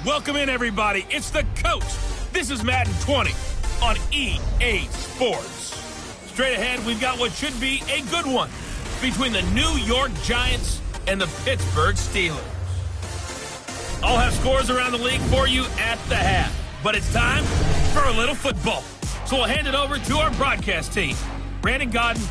Welcome in, everybody. It's the Coach. This is Madden 20 on EA Sports. Straight ahead, we've got what should be a good one between the New York Giants and the Pittsburgh Steelers. I'll have scores around the league for you at the half, but it's time for a little football. So we'll hand it over to our broadcast team, Brandon Godden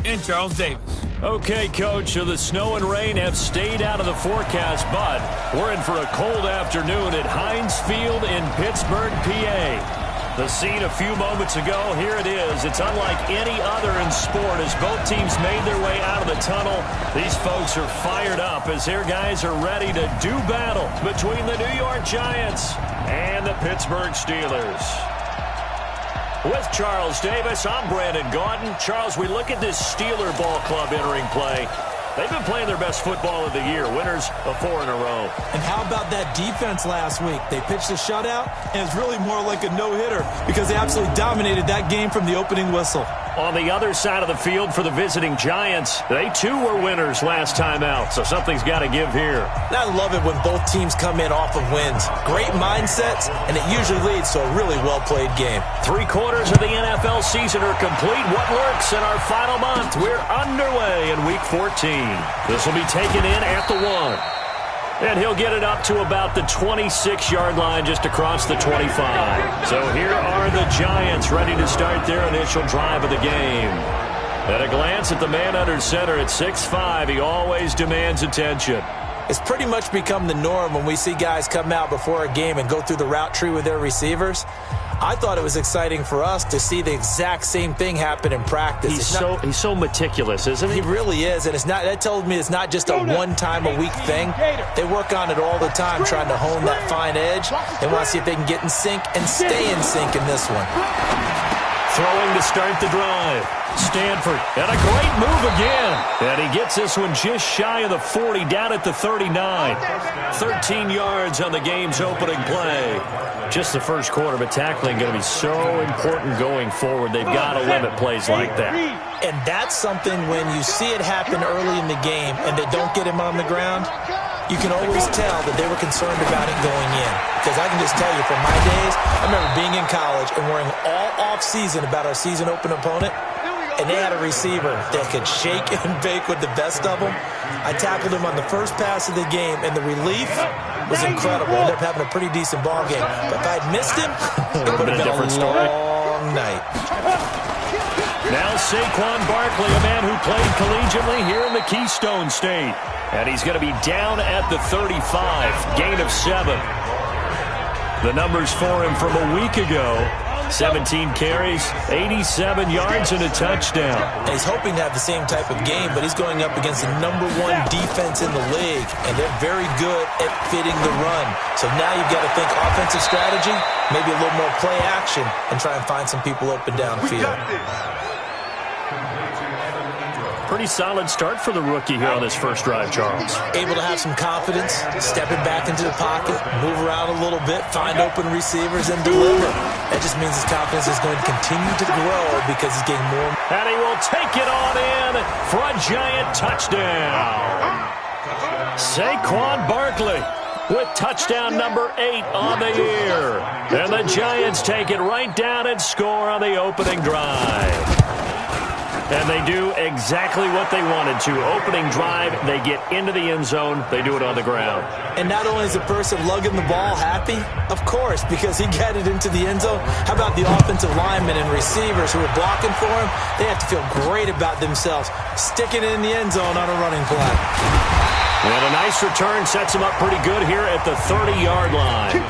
and Charles Davis. Okay, Coach, so the snow and rain have stayed out of the forecast, but we're in for a cold afternoon at Heinz Field in Pittsburgh, PA. The scene a few moments ago, here it is. It's unlike any other in sport as both teams made their way out of the tunnel. These folks are fired up as their guys are ready to do battle between the New York Giants and the Pittsburgh Steelers. With Charles Davis, I'm Brandon Gaudin. Charles, we look at this Steeler ball club entering play. They've been playing their best football of the year, winners of 4 in a row. And how about that defense last week? They pitched a shutout, and it's really more like a no-hitter because they absolutely dominated that game from the opening whistle. On the other side of the field for the visiting Giants, they too were winners last time out, so something's got to give here. And I love it when both teams come in off of wins. Great mindsets, and it usually leads to a really well-played game. 3/4 of the NFL season are complete. What works in our final month? We're underway in Week 14. This will be taken in at the 1. And he'll get it up to about the 26-yard line just across the 25. So here are the Giants ready to start their initial drive of the game. At a glance at the man under center at 6'5", he always demands attention. It's pretty much become the norm when we see guys come out before a game and go through the route tree with their receivers. I thought it was exciting for us to see the exact same thing happen in practice. He's so meticulous, isn't he? He really is, and that tells me it's not just a one-time-a-week thing. They work on it all the time, trying to hone that fine edge. They want to see if they can get in sync and stay in sync in this one. Throwing to start the drive. Stanford, and a great move again. And he gets this one just shy of the 40, down at the 39. 13 yards on the game's opening play. Just the first quarter, but tackling going to be so important going forward. They've got to limit plays like that. And that's something when you see it happen early in the game and they don't get him on the ground, you can always tell that they were concerned about it going in. Because I can just tell you from my days, I remember being in college and worrying all off-season about our season-open opponent. And they had a receiver that could shake and bake with the best of them. I tackled him on the first pass of the game, and the relief was incredible. I ended up having a pretty decent ball game. But if I'd missed him, it would have been a long night. Now Saquon Barkley, a man who played collegiately here in the Keystone State. And he's going to be down at the 35, gain of 7. The numbers for him from a week ago. 17 carries, 87 yards, and a touchdown. And he's hoping to have the same type of game, but he's going up against the #1 defense in the league, and they're very good at fitting the run. So now you've got to think offensive strategy, maybe a little more play action, and try and find some people open downfield. Pretty solid start for the rookie here on this first drive, Charles. Able to have some confidence, stepping back into the pocket, move around a little bit, find open receivers, and deliver. That just means his confidence is going to continue to grow because he's getting more. And he will take it on in for a giant touchdown. Saquon Barkley with touchdown number 8 on the year. And the Giants take it right down and score on the opening drive. And they do exactly what they wanted to. Opening drive, they get into the end zone. They do it on the ground. And not only is the person lugging the ball happy, of course, because he got it into the end zone. How about the offensive linemen and receivers who are blocking for him? They have to feel great about themselves, sticking it in the end zone on a running play. And a nice return sets him up pretty good here at the 30-yard line.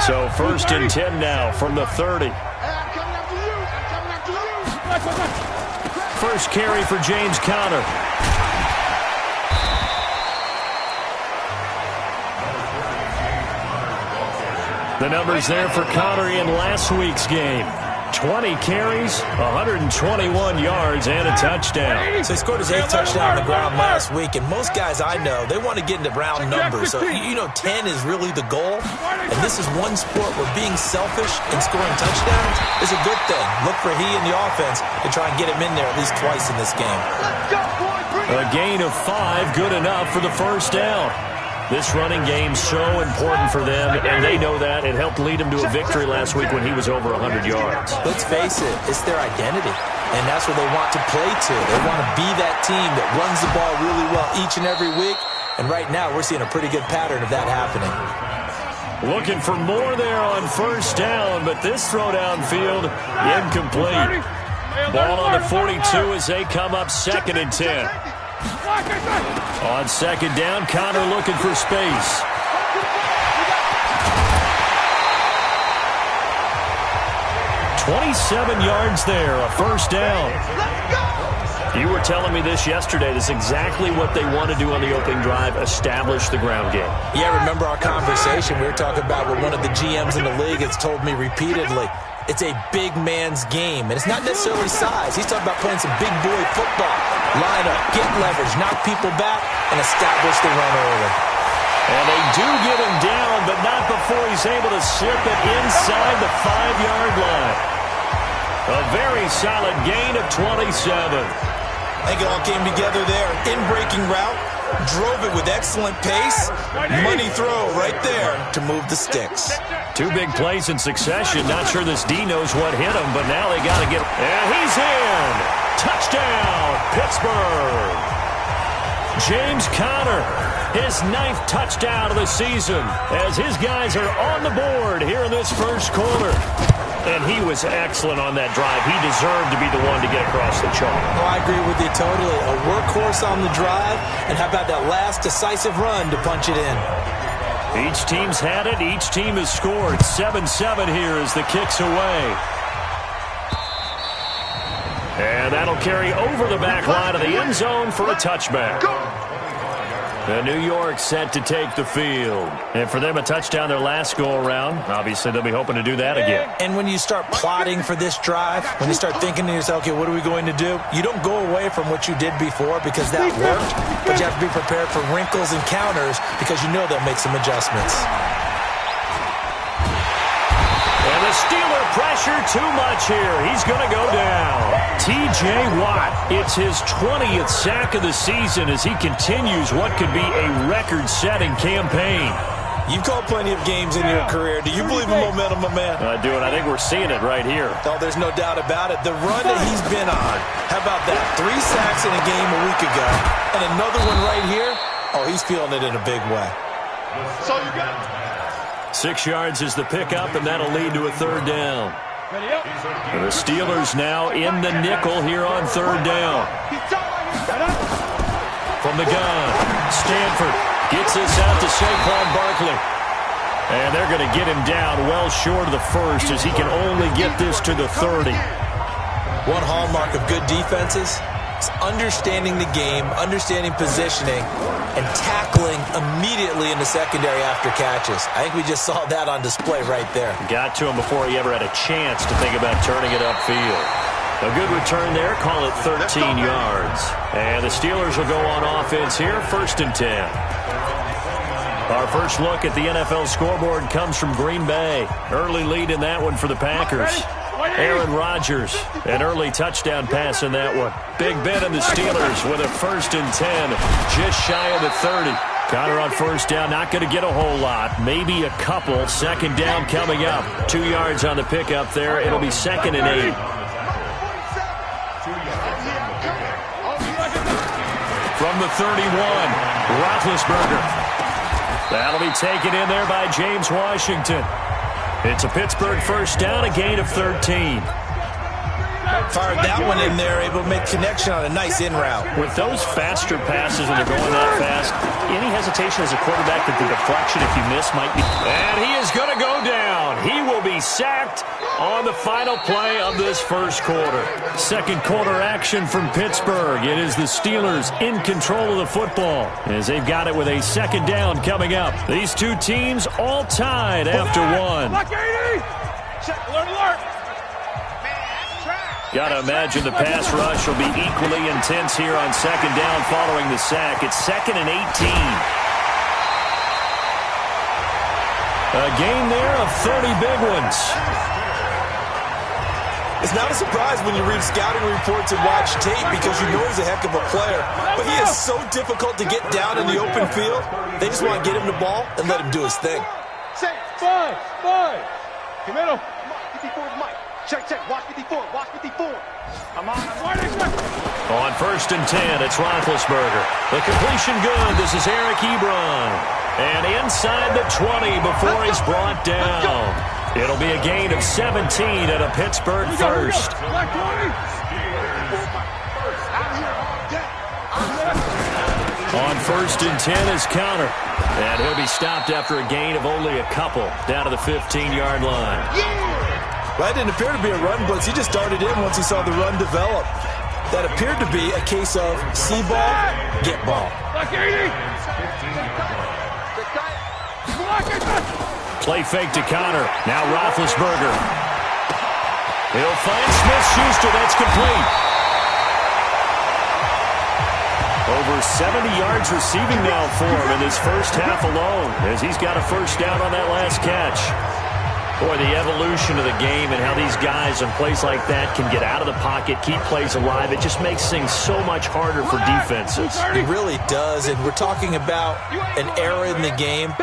So 1st and 10 now from the 30. First carry for James Conner. The numbers there for Conner in last week's game. 20 carries, 121 yards, and a touchdown. So he scored his 8th touchdown on the ground last week, and most guys I know, they want to get into round numbers. So, 10 is really the goal, and this is one sport where being selfish and scoring touchdowns is a good thing. Look for he and the offense to try and get him in there at least twice in this game. A gain of 5, good enough for the first down. This running game's so important for them, and they know that. It helped lead them to a victory last week when he was over 100 yards. Let's face it, it's their identity, and that's what they want to play to. They want to be that team that runs the ball really well each and every week, and right now we're seeing a pretty good pattern of that happening. Looking for more there on first down, but this throw downfield, incomplete. Ball on the 42 as they come up 2nd and 10. On 2nd down, Connor looking for space. "27 yards there, a first down. You were telling me this yesterday. This is exactly what they want to do on the opening drive, establish the ground game. Yeah, remember our conversation we were talking about with one of the GMs in the league has told me repeatedly, it's a big man's game, and it's not necessarily size. He's talking about playing some big boy football. Line up, get leverage, knock people back, and establish the run early. And they do get him down, but not before he's able to slip it inside the 5-yard line. A very solid gain of 27. I think it all came together there. In-breaking route, drove it with excellent pace. Money throw right there to move the sticks. 2 big plays in succession. Not sure this D knows what hit him, but now they got to get... And he's in! Touchdown, Pittsburgh! James Conner, his 9th touchdown of the season, as his guys are on the board here in this first quarter. And he was excellent on that drive. He deserved to be the one to get across the chalk. Oh, I agree with you totally. A workhorse on the drive, and how about that last decisive run to punch it in? Each team's had it. Each team has scored. 7-7 here as the kick's away. And that'll carry over the back line of the end zone for a touchback. And New York set to take the field. And for them, a touchdown their last go-around. Obviously, they'll be hoping to do that again. And when you start plotting for this drive, when you start thinking to yourself, okay, what are we going to do? You don't go away from what you did before because that worked, but you have to be prepared for wrinkles and counters because you know they'll make some adjustments. And the Steeler pressure too much here. He's going to go down. T.J. Watt, it's his 20th sack of the season as he continues what could be a record-setting campaign. You've called plenty of games in your career. Do you believe in momentum, my man? I do, and I think we're seeing it right here. Oh, there's no doubt about it. The run that he's been on, how about that? 3 sacks in a game a week ago, and another one right here. Oh, he's feeling it in a big way. So you got it. 6 yards is the pickup, and that'll lead to a 3rd down. And the Steelers now in the nickel here on 3rd down. From the gun, Stanford gets this out to Saquon Barkley. And they're going to get him down well short of the first as he can only get this to the 30. One hallmark of good defenses is understanding the game, understanding positioning, and tackling immediately in the secondary after catches. I think we just saw that on display right there. Got to him before he ever had a chance to think about turning it upfield. A good return there, call it 13 yards. And the Steelers will go on offense here, 1st and 10. Our first look at the NFL scoreboard comes from Green Bay. Early lead in that one for the Packers. Aaron Rodgers, an early touchdown pass in that one. Big Ben and the Steelers with a 1st and 10, just shy of the 30. Connor on 1st down, not going to get a whole lot, maybe a couple. 2nd down coming up. 2 yards on the pickup there. It'll be 2nd and 8. From the 31, Roethlisberger. That'll be taken in there by James Washington. It's a Pittsburgh 1st down, a gain of 13. Fired that one in there, able to make connection on a nice in route. With those faster passes and they're going that fast, any hesitation as a quarterback that the deflection, if you miss, might be... And he is going to go down. He will be sacked on the final play of this first quarter. Second quarter action from Pittsburgh. It is the Steelers in control of the football as they've got it with a 2nd down coming up. These two teams all tied after one. Block 80! Check, alert, alert! Got to imagine the pass rush will be equally intense here on second down following the sack. It's 2nd and 18. A gain there of 30 big ones. It's not a surprise when you read scouting reports and watch tape because you know he's a heck of a player. But he is so difficult to get down in the open field. They just want to get him the ball and let him do his thing. Five. Camino. Mike, 54 is Mike. Check. Watch 54. Come on. On 1st and 10, it's Roethlisberger. The completion good. This is Eric Ebron. And inside the 20 before he's brought down. It'll be a gain of 17 at a Pittsburgh first. On 1st and 10 is Counter. And he'll be stopped after a gain of only a couple down to the 15-yard line. Well, that didn't appear to be a run blitz. He just started in once he saw the run develop. That appeared to be a case of see ball, get ball. Play fake to Counter. Now Roethlisberger. He'll find Smith-Schuster. That's complete. Over 70 yards receiving now for him in his first half alone, as he's got a first down on that last catch. Boy, the evolution of the game and how these guys in plays like that can get out of the pocket, keep plays alive, it just makes things so much harder for defenses. It really does, and we're talking about an era in the game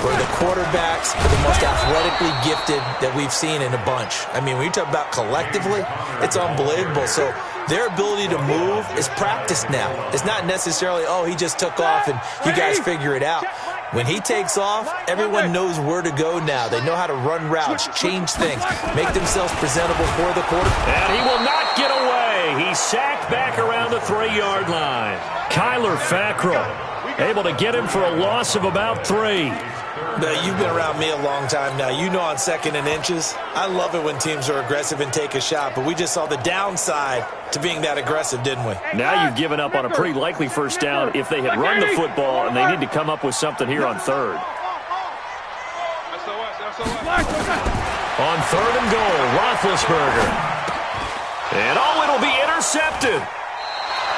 where the quarterbacks are the most athletically gifted that we've seen in a bunch. I mean, when you talk about collectively, it's unbelievable. So their ability to move is practiced now. It's not necessarily, oh, he just took off and you guys figure it out. When he takes off, everyone knows where to go now. They know how to run routes, change things, make themselves presentable for the quarterback. And he will not get away. He's sacked back around the 3-yard line. Kyler Fackrell able to get him for a loss of about 3. Now, you've been around me a long time now. You know on 2nd and inches, I love it when teams are aggressive and take a shot, but we just saw the downside to being that aggressive, didn't we? Now you've given up on a pretty likely first down if they had run the football, and they need to come up with something here on 3rd. On 3rd and goal, Roethlisberger. And it'll be intercepted.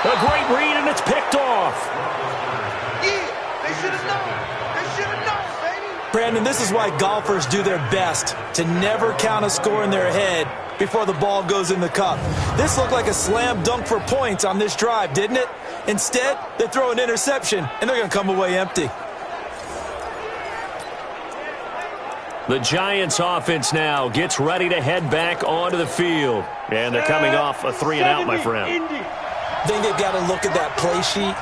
A great read, and it's picked off. They should have known. Brandon, this is why golfers do their best to never count a score in their head before the ball goes in the cup. This looked like a slam dunk for points on this drive, didn't it? Instead, they throw an interception, and they're going to come away empty. The Giants offense now gets ready to head back onto the field. And they're coming off a 3-and-out, my friend. I think they've got to look at that play sheet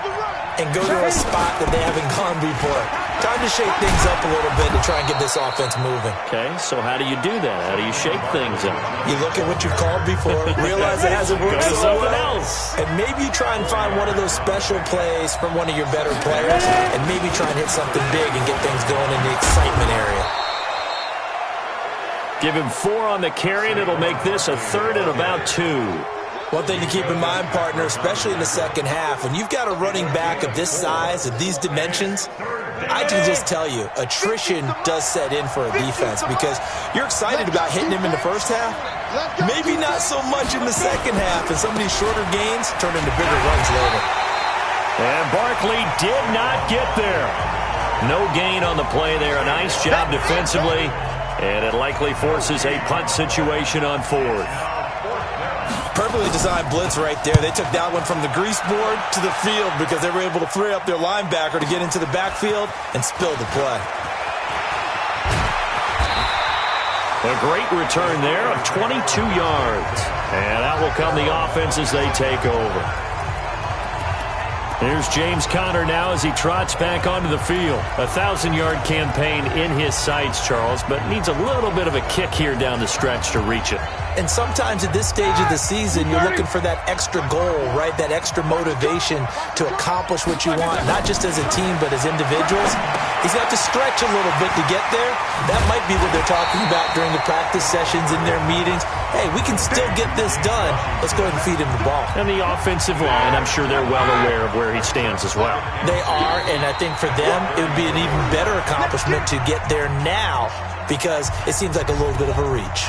and go to a spot that they haven't gone before. Time to shake things up a little bit to try and get this offense moving. Okay, so how do you do that? How do you shake things up? You look at what you've called before, realize it hasn't worked so well, else. and maybe you try and find one of those special plays from one of your better players, and maybe try and hit something big and get things going in the excitement area. Give him 4 on the carry, and it'll make this a 3rd and about 2. One thing to keep in mind, partner, especially in the second half, when you've got a running back of this size, of these dimensions, I can just tell you, attrition does set in for a defense because you're excited about hitting him in the first half, maybe not so much in the second half, and some of these shorter gains turn into bigger runs later. And Barkley did not get there. No gain on the play there. A nice job defensively, and it likely forces a punt situation on 4th. Perfectly designed blitz right there. They took that one from the grease board to the field because they were able to free up their linebacker to get into the backfield and spill the play. A great return there of 22 yards. And out will come the offense as they take over. Here's James Conner now as he trots back onto the field. A 1,000-yard campaign in his sights, Charles, but needs a little bit of a kick here down the stretch to reach it. And sometimes at this stage of the season, you're looking for that extra goal, right? That extra motivation to accomplish what you want, not just as a team, but as individuals. He's got to stretch a little bit to get there. That might be what they're talking about during the practice sessions in their meetings. Hey, we can still get this done. Let's go ahead and feed him the ball. And the offensive line, I'm sure they're well aware of where he stands as well. They are, and I think for them, it would be an even better accomplishment to get there now because it seems like a little bit of a reach.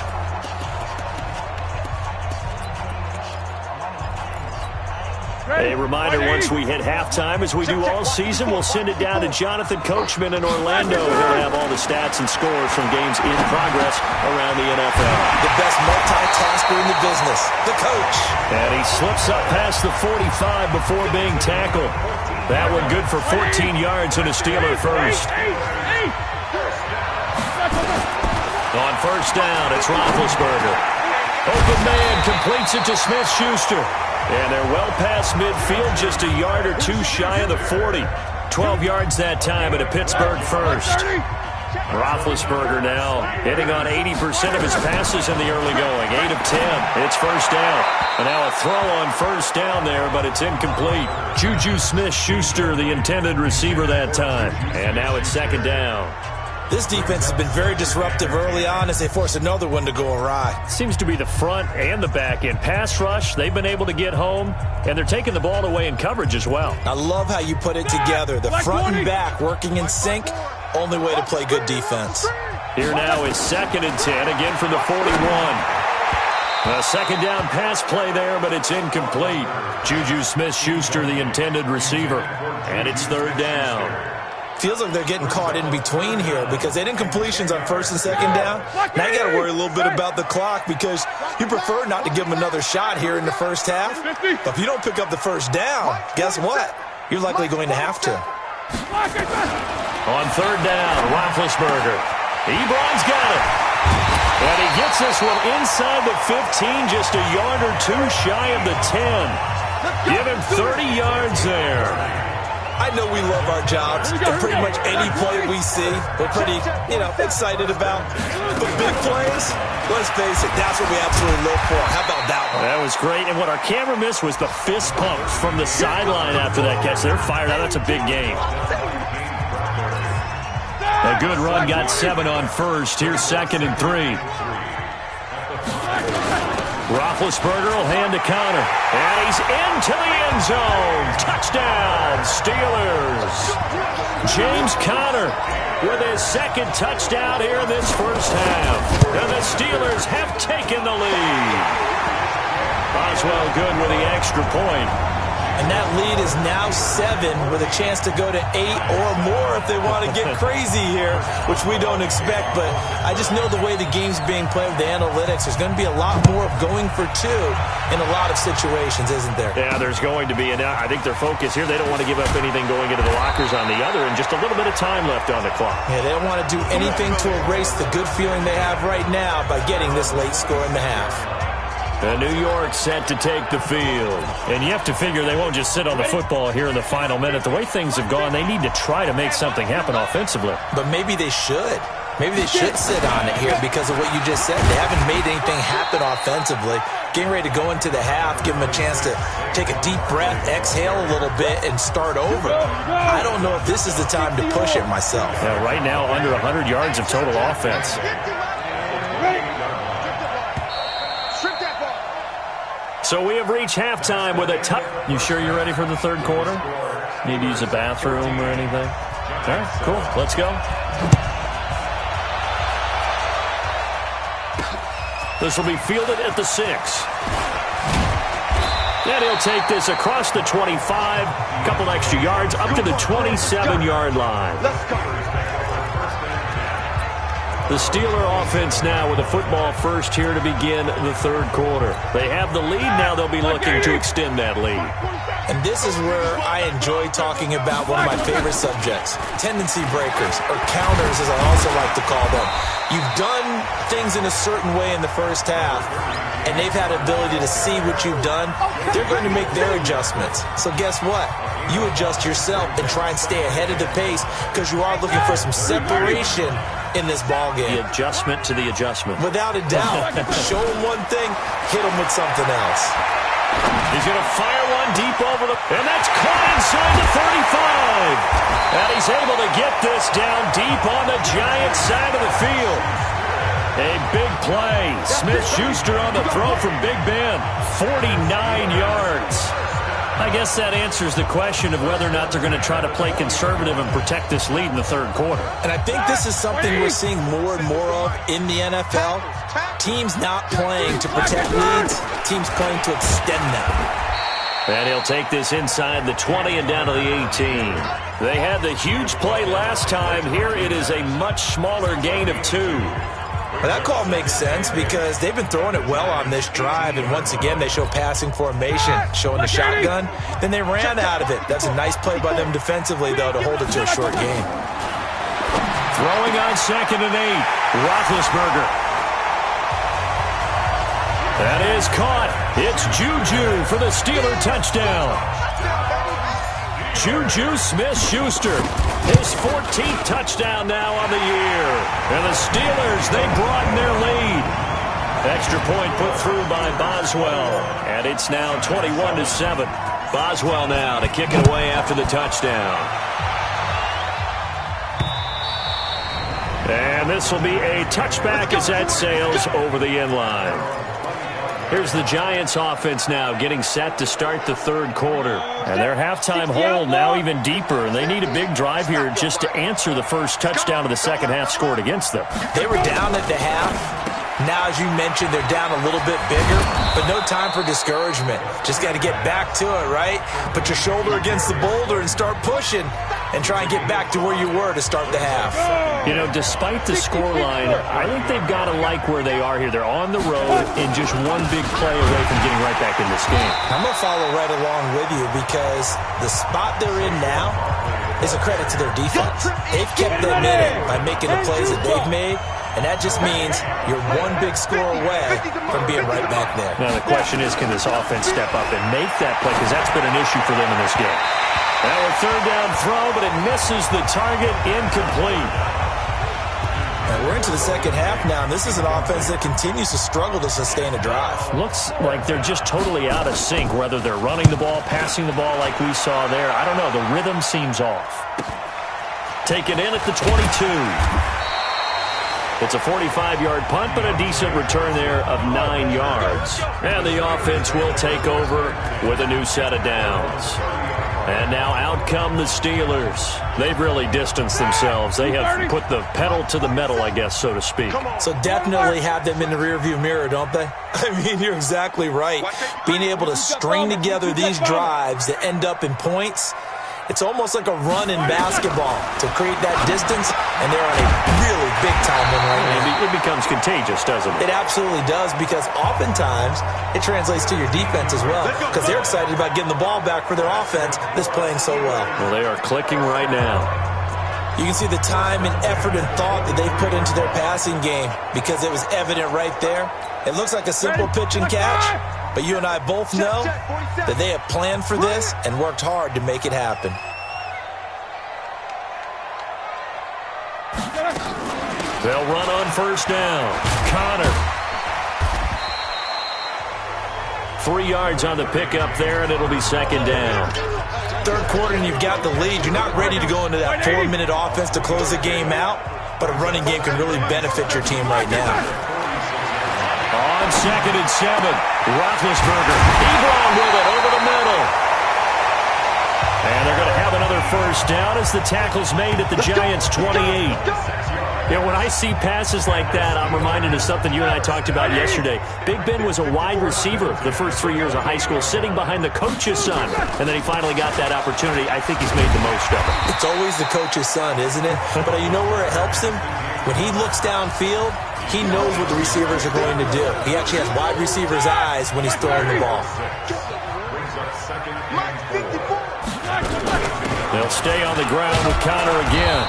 A reminder, once we hit halftime, as we do all season, we'll send it down to Jonathan Coachman in Orlando. He'll have all the stats and scores from games in progress around the NFL. The best multitasker in the business, the coach. And he slips up past the 45 before being tackled. That one good for 14 yards and a Steeler first. On first down, it's Roethlisberger. Open man completes it to Smith-Schuster. And they're well past midfield, just a yard or two shy of the 40. 12 yards that time at a Pittsburgh first. Roethlisberger now hitting on 80% of his passes in the early going. 8 of 10. It's first down. And now a throw on first down there, but it's incomplete. Juju Smith-Schuster, the intended receiver that time. And now it's second down. This defense has been very disruptive early on as they force another one to go awry. Seems to be the front and the back end. Pass rush, they've been able to get home, and they're taking the ball away in coverage as well. I love how you put it together. The front and back working in sync, only way to play good defense. Here now is second and 10, again from the 41. A second down pass play there, but it's incomplete. Juju Smith-Schuster, the intended receiver, and it's third down. Feels like they're getting caught in between here because they did incompletions on first and second down. Now you got to worry a little bit about the clock because you prefer not to give them another shot here in the first half. But if you don't pick up the first down, guess what? You're likely going to have to. On third down, Roethlisberger. Ebron's got it. And he gets this one inside the 15, just a yard or two shy of the 10. Give him 30 yards there. I know we love our jobs, and pretty much any play we see, we're pretty, excited about. But big plays, let's face it, that's what we absolutely live for. How about that one? That was great, and what our camera missed was the fist pump from the sideline after that catch. They're fired out. That's a big game. A good run, got 7 on first. Here's second and 3. Roethlisberger will hand to Connor. And he's into the end zone. Touchdown, Steelers. James Conner with his second touchdown here in this first half. And the Steelers have taken the lead. Boswell good with the extra point. And that lead is now 7 with a chance to go to 8 or more if they want to get crazy here, which we don't expect. But I just know the way the game's being played with the analytics, there's going to be a lot more of going for 2 in a lot of situations, isn't there? Yeah, there's going to be. And I think their focus here, they don't want to give up anything going into the lockers on the other, and just a little bit of time left on the clock. Yeah, they don't want to do anything to erase the good feeling they have right now by getting this late score in the half. And New York set to take the field. And you have to figure they won't just sit on the football here in the final minute. The way things have gone, they need to try to make something happen offensively. But maybe they should. Maybe they should sit on it here because of what you just said. They haven't made anything happen offensively. Getting ready to go into the half, give them a chance to take a deep breath, exhale a little bit, and start over. I don't know if this is the time to push it myself. Yeah, right now, under 100 yards of total offense. So we have reached halftime with a touch. You sure you're ready for the third quarter? Need to use a bathroom or anything? All right, cool. Let's go. This will be fielded at the 6. And he'll take this across the 25, a couple extra yards, up to the 27-yard line. The Steeler offense now with a football first here to begin the third quarter. They have the lead. Now they'll be looking to extend that lead. And this is where I enjoy talking about one of my favorite subjects, tendency breakers, or counters as I also like to call them. You've done things in a certain way in the first half, and they've had the ability to see what you've done. They're going to make their adjustments. So guess what? You adjust yourself and try and stay ahead of the pace because you are looking for some separation in this ball game. The adjustment to the adjustment. Without a doubt. Show them one thing, hit them with something else. He's going to fire one deep over the... And that's caught inside the 35. And he's able to get this down deep on the Giants side of the field. A big play. Smith-Schuster on the throw from Big Ben. 49 yards. I guess that answers the question of whether or not they're going to try to play conservative and protect this lead in the third quarter. And I think this is something we're seeing more and more of in the NFL. Teams not playing to protect leads, teams playing to extend them. And he'll take this inside the 20 and down to the 18. They had the huge play last time. Here it is a much smaller gain of 2. Well, that call makes sense because they've been throwing it well on this drive, and once again they show passing formation, showing the shotgun. Then they ran out of it. That's a nice play by them defensively, though, to hold it to a short game. Throwing on 2nd and 8, Roethlisberger. That is caught. It's Juju for the Steeler touchdown. Juju Smith-Schuster, his 14th touchdown now on the year. And the Steelers, they broaden their lead. Extra point put through by Boswell. And it's now 21-7. Boswell now to kick it away after the touchdown. And this will be a touchback as that sails over the end line. Here's the Giants offense now getting set to start the third quarter. And their halftime hole now even deeper. And they need a big drive here just to answer the first touchdown of the second half scored against them. They were down at the half. Now, as you mentioned, they're down a little bit bigger, but no time for discouragement. Just got to get back to it, right? Put your shoulder against the boulder and start pushing and try and get back to where you were to start the half. You know, despite the scoreline, I think they've got to like where they are here. They're on the road and just one big play away from getting right back in this game. I'm going to follow right along with you because the spot they're in now is a credit to their defense. They've kept them in it by making the plays that they've made. And that just means you're one big score away from being right back there. Now, the question is, can this offense step up and make that play? Because that's been an issue for them in this game. Now a third down throw, but it misses the target, incomplete. And we're into the second half now, and this is an offense that continues to struggle to sustain a drive. Looks like they're just totally out of sync, whether they're running the ball, passing the ball like we saw there. I don't know. The rhythm seems off. Taken in at the 22. It's a 45-yard punt, but a decent return there of 9 yards. And the offense will take over with a new set of downs. And now out come the Steelers. They've really distanced themselves. They have put the pedal to the metal, I guess, so to speak. So definitely have them in the rearview mirror, don't they? I mean, you're exactly right. Being able to string together these drives that end up in points, it's almost like a run in basketball to create that distance, and they're on a really big-time one right now. It becomes contagious, doesn't it? It absolutely does, because oftentimes it translates to your defense as well, because they're excited about getting the ball back for their offense that's playing so well. Well, they are clicking right now. You can see the time and effort and thought that they've put into their passing game because it was evident right there. It looks like a simple pitch and catch, but you and I both know that they have planned for this and worked hard to make it happen. They'll run on first down. Connor. 3 yards on the pickup there, and it'll be second down. Third quarter, and you've got the lead. You're not ready to go into that 4-minute offense to close the game out, but a running game can really benefit your team right now. On 2nd and 7, Roethlisberger. Ebron with it over the middle. And they're going to have another first down as the tackle's made at the Giants' 28. You know, when I see passes like that, I'm reminded of something you and I talked about yesterday. Big Ben was a wide receiver the first 3 years of high school, sitting behind the coach's son. And then he finally got that opportunity. I think he's made the most of it. It's always the coach's son, isn't it? But you know where it helps him? When he looks downfield, he knows what the receivers are going to do. He actually has wide receivers' eyes when he's throwing the ball. They'll stay on the ground with Connor again.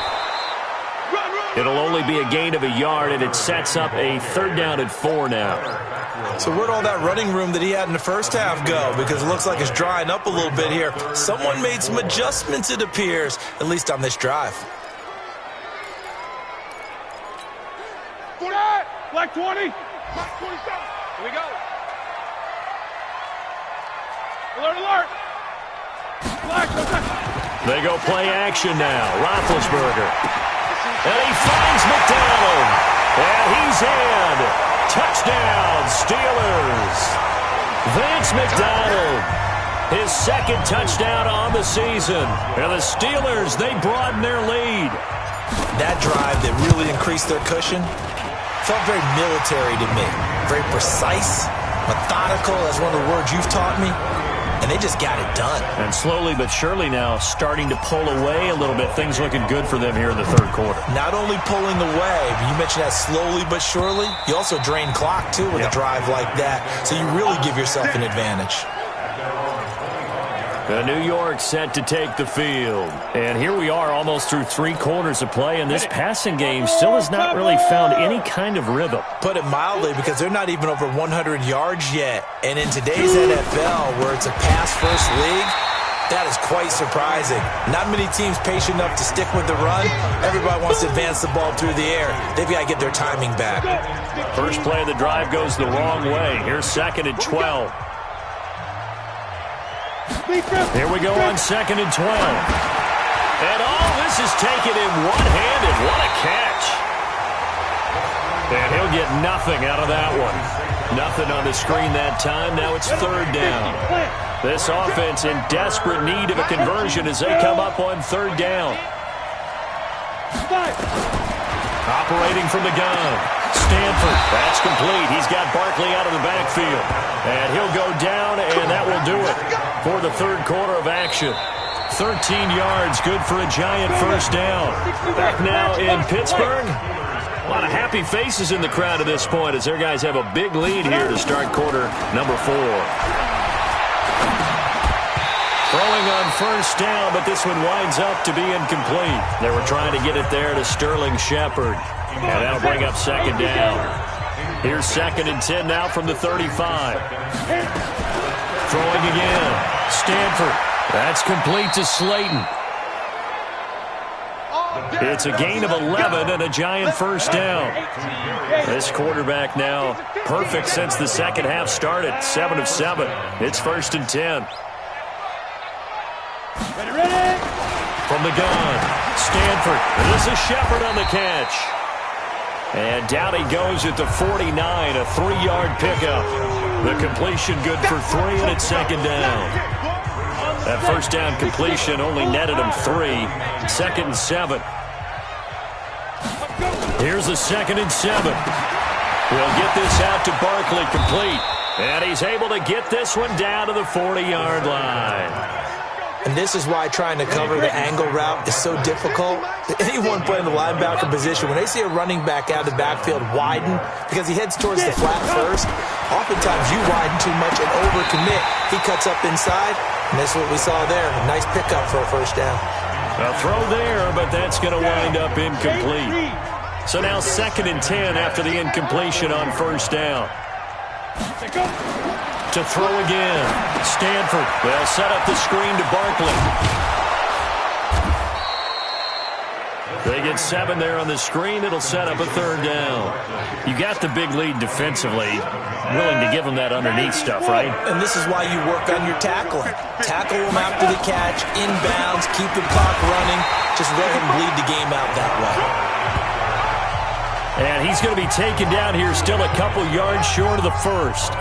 It'll only be a gain of a yard, and it sets up a third down and 4 now. So where'd all that running room that he had in the first half go? Because it looks like it's drying up a little bit here. Someone made some adjustments, it appears, at least on this drive. Black 20. Black 27. Here we go. Alert, alert. Black. They go play action now. Roethlisberger. And he finds McDonald. And he's in. Touchdown, Steelers. Vance McDonald. His second touchdown on the season. And the Steelers, they broaden their lead. That drive that really increased their cushion felt very military to me. Very precise, methodical, that's one of the words you've taught me. And and they just got it done. And slowly but surely now starting to pull away a little bit. Things looking good for them here in the third quarter. Not only pulling away, but you mentioned that slowly but surely, you also drain clock, too, with a drive like that. So you really give yourself an advantage. The New York set to take the field. And here we are almost through 3 quarters of play, and this passing game still has not really found any kind of rhythm. Put it mildly, because they're not even over 100 yards yet. And in today's NFL, where it's a pass-first league, that is quite surprising. Not many teams patient enough to stick with the run. Everybody wants to advance the ball through the air. They've got to get their timing back. First play of the drive goes the wrong way. Here's 2nd and 12. Here we go on 2nd and 12. And all this is taken in one-handed. What a catch. And he'll get nothing out of that one. Nothing on the screen that time. Now it's 3rd down. This offense in desperate need of a conversion as they come up on 3rd down. Operating from the gun. Stanford, that's complete. He's got Barkley out of the backfield. And he'll go down, and that will do it for the third quarter of action. 13 yards, good for a giant first down. Back now in Pittsburgh. A lot of happy faces in the crowd at this point as their guys have a big lead here to start quarter number 4. Throwing on first down, but this one winds up to be incomplete. They were trying to get it there to Sterling Shepard. And that'll bring up 2nd down. Here's 2nd and 10 now from the 35. Throwing again. Stanford. That's complete to Slayton. It's a gain of 11 and a giant first down. This quarterback now perfect since the second half started. 7 of 7. It's 1st and 10. From the gun. Stanford. This is Shepard on the catch. And down he goes at the 49, a 3-yard pickup. The completion good for 3, and it's 2nd down. That first down completion only netted him 3. 2nd and 7. Here's the 2nd and 7. We'll get this out to Barkley complete. And he's able to get this one down to the 40-yard line. And this is why trying to cover the angle route is so difficult. Anyone playing the linebacker position, when they see a running back out of the backfield widen, because he heads towards the flat first, oftentimes you widen too much and overcommit. He cuts up inside, and that's what we saw there. A nice pickup for a first down. A throw there, but that's going to wind up incomplete. So now 2nd and 10 after the incompletion on first down. To throw again. Stanford. They'll set up the screen to Barkley. They get 7 there on the screen. It'll set up a 3rd down. You got the big lead defensively. Willing to give them that underneath stuff, right? And this is why you work on your tackling. Tackle them after the catch, inbounds, keep the clock running. Just let him bleed the game out that way. And he's going to be taken down here still a couple yards short of the first.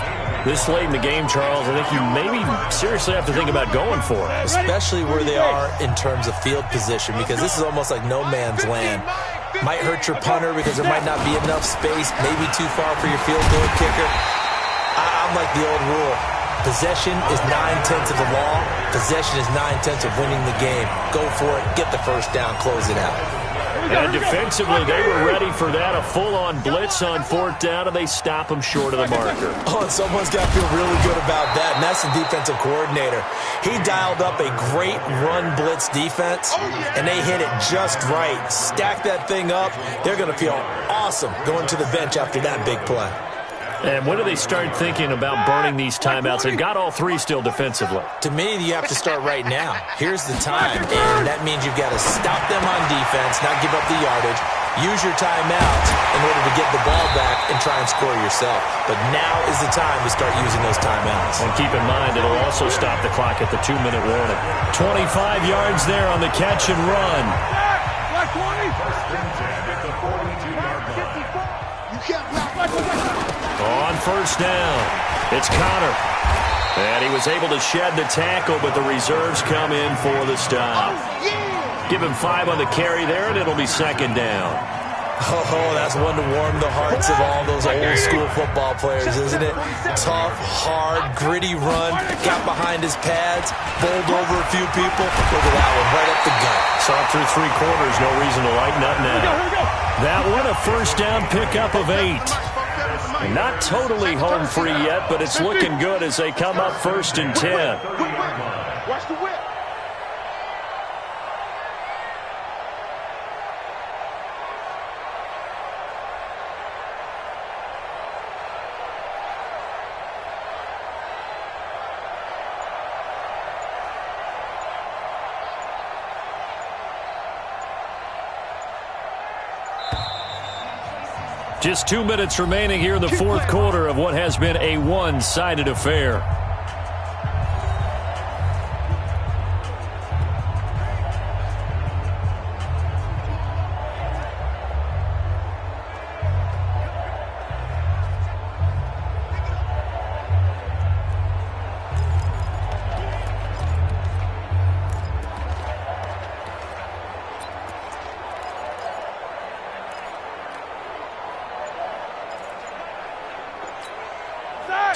This late in the game, Charles, I think you maybe seriously have to think about going for it. Especially where they are in terms of field position, because this is almost like no man's land. Might hurt your punter because there might not be enough space, maybe too far for your field goal kicker. I'm like the old rule. Possession is 9/10 of the law. Possession is 9/10 of winning the game. Go for it, get the first down, close it out. And defensively, they were ready for that. A full-on blitz on 4th down, and they stop them short of the marker. Oh, and someone's got to feel really good about that, and that's the defensive coordinator. He dialed up a great run blitz defense, and they hit it just right. Stack that thing up. They're going to feel awesome going to the bench after that big play. And when do they start thinking about burning these timeouts? They've got all 3 still defensively. To me, you have to start right now. Here's the time, and that means you've got to stop them on defense, not give up the yardage, use your timeouts in order to get the ball back and try and score yourself. But now is the time to start using those timeouts. And keep in mind, it'll also stop the clock at the 2-minute warning. 25 yards there on the catch and run. On first down, it's Connor. And he was able to shed the tackle, but the reserves come in for the stop. Give him 5 on the carry there, and it'll be 2nd down. Oh, that's one to warm the hearts of all those old-school football players, isn't it? Tough, hard, gritty run, got behind his pads, bowled over a few people. Look at that one, right up the gut. Saw through 3 quarters, no reason to lighten up now. That one, a first down pickup of 8. Not totally home free yet, but it's looking good as they come up 1st and 10. Watch the whip. Just 2 minutes remaining here in the 4th quarter of what has been a one-sided affair.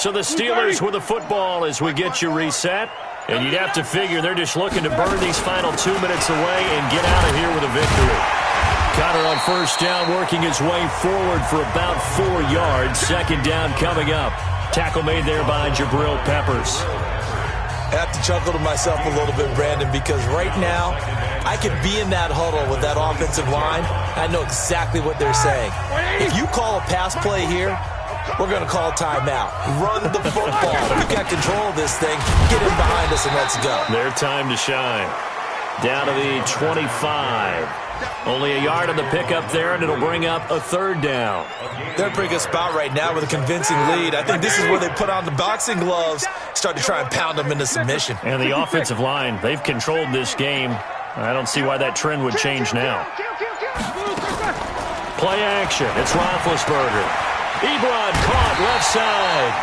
So the Steelers with the football as we get you reset. And you'd have to figure they're just looking to burn these final 2 minutes away and get out of here with a victory. Connor on first down working his way forward for about 4 yards. 2nd down coming up. Tackle made there by Jabril Peppers. I have to chuckle to myself a little bit, Brandon, because right now I could be in that huddle with that offensive line. I know exactly what they're saying. If you call a pass play here, we're going to call timeout. Run the football. We've got control of this thing. Get in behind us and let's go. Their time to shine. Down to the 25. Only a yard on the pickup there, and it'll bring up a 3rd down. They're in a pretty good spot right now with a convincing lead. I think this is where they put on the boxing gloves, start to try and pound them into submission. And the offensive line, they've controlled this game. I don't see why that trend would change now. Play action. It's Roethlisberger. Ebron caught left side.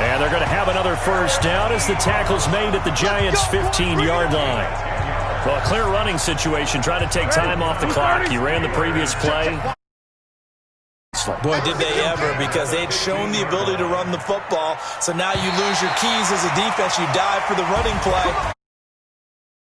And they're going to have another first down as the tackle's made at the Giants' 15-yard line. Well, a clear running situation, trying to take time off the clock. He ran the previous play. Boy, did they ever, because they'd shown the ability to run the football. So now you lose your keys as a defense. You dive for the running play.